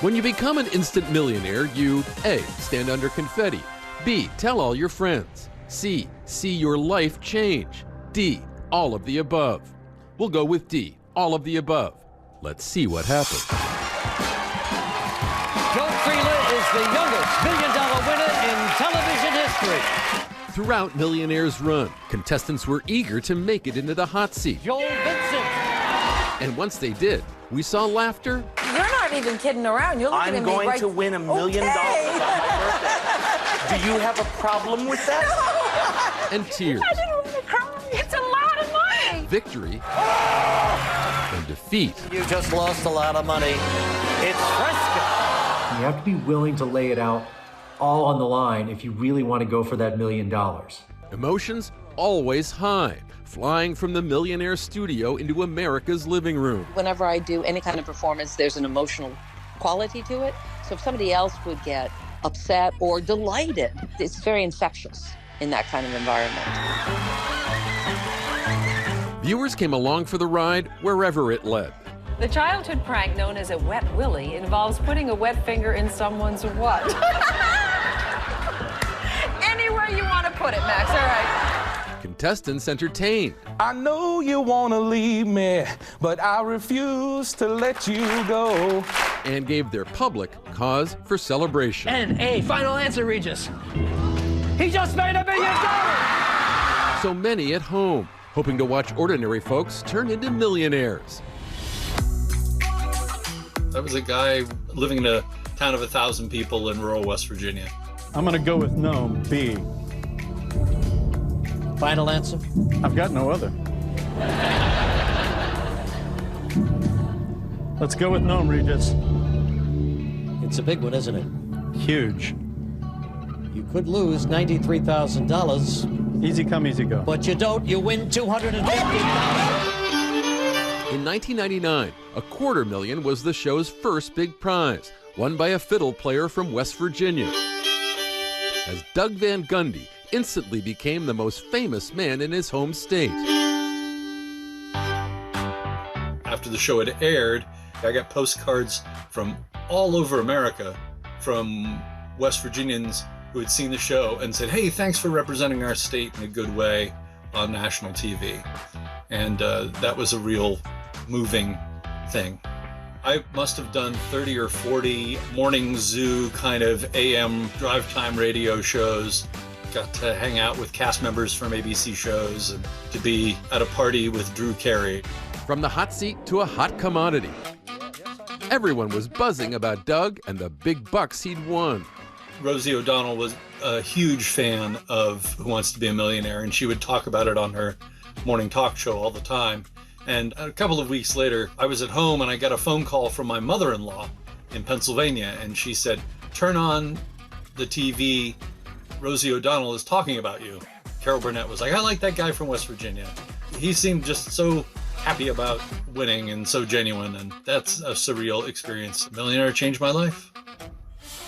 When you become an instant millionaire, you A. stand under confetti, B. tell all your friends, C. see your life change, D. all of the above. We'll go with D. all of the above. Let's see what happens. Joe Freeland is the youngest million-dollar winner in television history. Throughout Millionaire's run, contestants were eager to make it into the hot seat. Joel Vincent. And once they did, we saw laughter. You're not even kidding around. You're looking at me I'm going to win $1 million on my birthday. Do you have a problem with that? And tears. I didn't want to cry. It's a lot of money. Victory. And defeat. You just lost a lot of money. It's Fresca. You have to be willing to lay it out all on the line if you really want to go for that $1 million. Emotions always high, flying from the Millionaire studio into America's living room. Whenever I do any kind of performance, there's an emotional quality to it. So if somebody else would get upset or delighted, it's very infectious in that kind of environment. Viewers came along for the ride wherever it led. The childhood prank known as a wet willy involves putting a wet finger in someone's what? Anywhere you want to put it, Max, all right. Contestants entertained. I know you want to leave me, but I refuse to let you go. And gave their public cause for celebration. And a final answer, Regis. He just made $1 million! So many at home, hoping to watch ordinary folks turn into millionaires. I was a guy living in a town of 1,000 people in rural West Virginia. I'm gonna go with no, B. Final answer? I've got no other. Let's go with no, Regis. It's a big one, isn't it? Huge. You could lose $93,000. Easy come, easy go. But you don't. You win $250,000. In 1999, $250,000 was the show's first big prize, won by a fiddle player from West Virginia. As Doug Van Gundy instantly became the most famous man in his home state. After the show had aired, I got postcards from all over America from West Virginians who had seen the show and said, hey, thanks for representing our state in a good way on national TV. And that was a real moving thing. I must have done 30 or 40 morning zoo kind of AM drive time radio shows. Got to hang out with cast members from ABC shows and to be at a party with Drew Carey. From the hot seat to a hot commodity. Everyone was buzzing about Doug and the big bucks he'd won. Rosie O'Donnell was a huge fan of Who Wants to Be a Millionaire, and she would talk about it on her morning talk show all the time. And a couple of weeks later, I was at home and I got a phone call from my mother-in-law in Pennsylvania, and she said, turn on the TV, Rosie O'Donnell is talking about you. Carol Burnett was like, I like that guy from West Virginia. He seemed just so happy about winning and so genuine, and that's a surreal experience. Millionaire changed my life.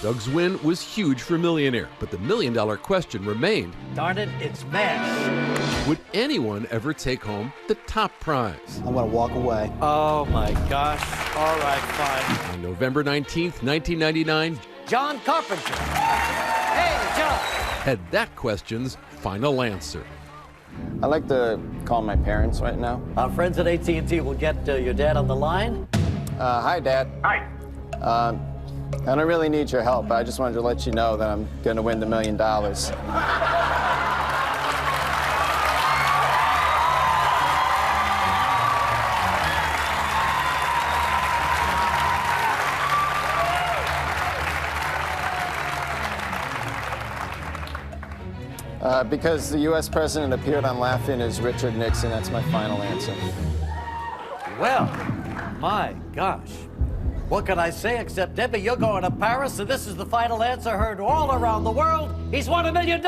Doug's win was huge for Millionaire, but the $1 million question remained. Darn it, it's Max. Would anyone ever take home the top prize? I'm gonna walk away. Oh my gosh. All right, fine. On November 19th, 1999, John Carpenter. Hey, John. had that question's final answer. I'd like to call my parents right now. Our friends at AT&T will get your dad on the line. Hi, Dad. Hi. I don't really need your help. I just wanted to let you know that I'm gonna win the $1 million. Because the U.S. president appeared on Laugh-In as Richard Nixon. That's my final answer. Well, my gosh. What can I say except, Debbie, you're going to Paris, and this is the final answer heard all around the world. He's won $1 million.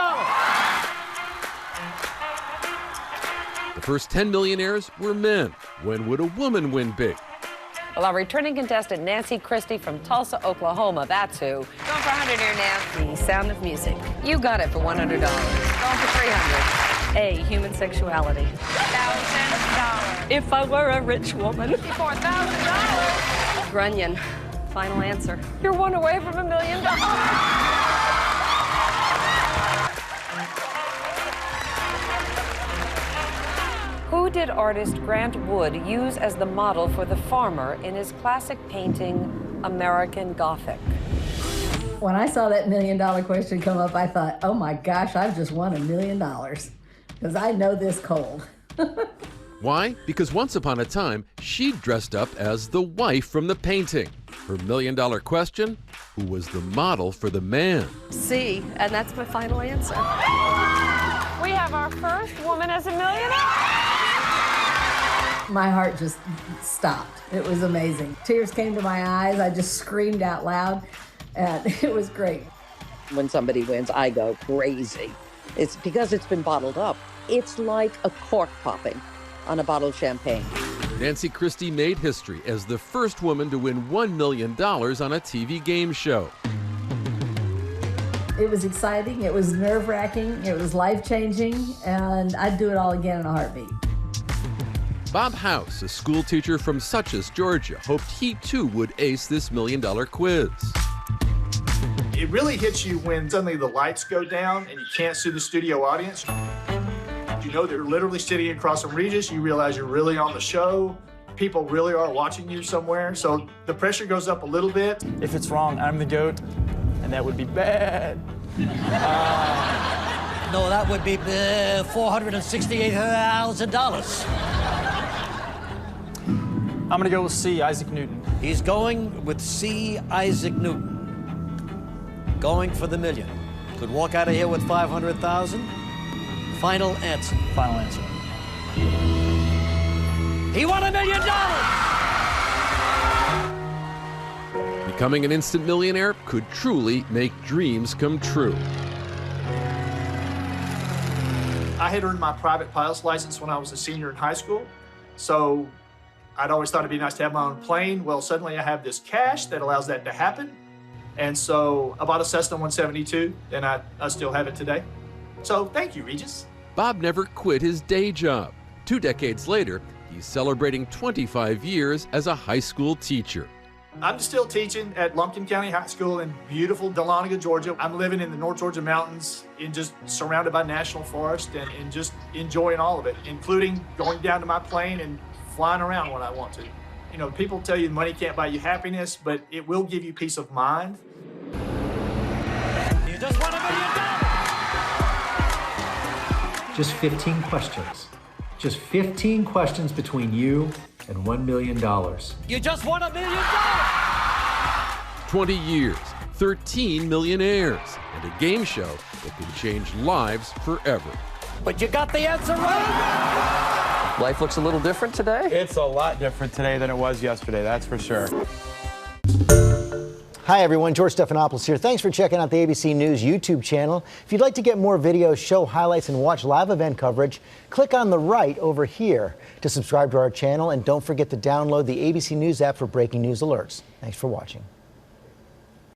The first 10 millionaires were men. When would a woman win big? Well, our returning contestant, Nancy Christie from Tulsa, Oklahoma, that's who. Going for 100 here, Nancy. Sound of Music. You got it for $100. Going for 300. A, human sexuality. $1,000. If I were a rich woman. $4,000. Grunion. final answer. You're one away from $1 million. Who did artist Grant Wood use as the model for the farmer in his classic painting, American Gothic? When I saw that $1 million question come up, I thought, oh my gosh, I've just won $1 million. Because I know this cold. Why? Because once upon a time, she dressed up as the wife from the painting. Her $1 million question, who was the model for the man? C, and that's my final answer. We have our first woman as a millionaire. My heart just stopped. It was amazing. Tears came to my eyes. I just screamed out loud, and it was great. When somebody wins, I go crazy. It's because it's been bottled up. It's like a cork popping on a bottle of champagne. Nancy Christie made history as the first woman to win $1 million on a TV game show. It was exciting, it was nerve-wracking, it was life-changing, and I'd do it all again in a heartbeat. Bob House, a school teacher from Suches, Georgia, hoped he too would ace this $1 million quiz. It really hits you when suddenly the lights go down and you can't see the studio audience. You know they're literally sitting across from Regis. You realize you're really on the show. People really are watching you somewhere. So the pressure goes up a little bit. If it's wrong, I'm the GOAT, and that would be bad. No, that would be $468,000. I'm gonna go with C, Isaac Newton. He's going with C, Isaac Newton. Going for the million. Could walk out of here with 500,000. Final answer. Final answer. He won $1 million! Becoming an instant millionaire could truly make dreams come true. I had earned my private pilot's license when I was a senior in high school. So I'd always thought it'd be nice to have my own plane. Well, suddenly I have this cash that allows that to happen. And so I bought a Cessna 172, and I still have it today. So thank you, Regis. Bob never quit his day job. 2 decades later, he's celebrating 25 years as a high school teacher. I'm still teaching at Lumpkin County High School in beautiful Dahlonega, Georgia. I'm living in the North Georgia mountains and just surrounded by national forest and just enjoying all of it, including going down to my plane and flying around when I want to. You know, people tell you money can't buy you happiness, but it will give you peace of mind. You just won $1 million! Just 15 questions. Just 15 questions between you and $1 million. You just won $1 million! 20 years, 13 millionaires, and a game show that can change lives forever. But you got the answer right! Life looks a little different today? It's a lot different today than it was yesterday, that's for sure. Hi everyone, George Stephanopoulos here. Thanks for checking out the ABC News YouTube channel. If you'd like to get more videos, show highlights, and watch live event coverage, click on the right over here to subscribe to our channel, and don't forget to download the ABC News app for breaking news alerts. Thanks for watching.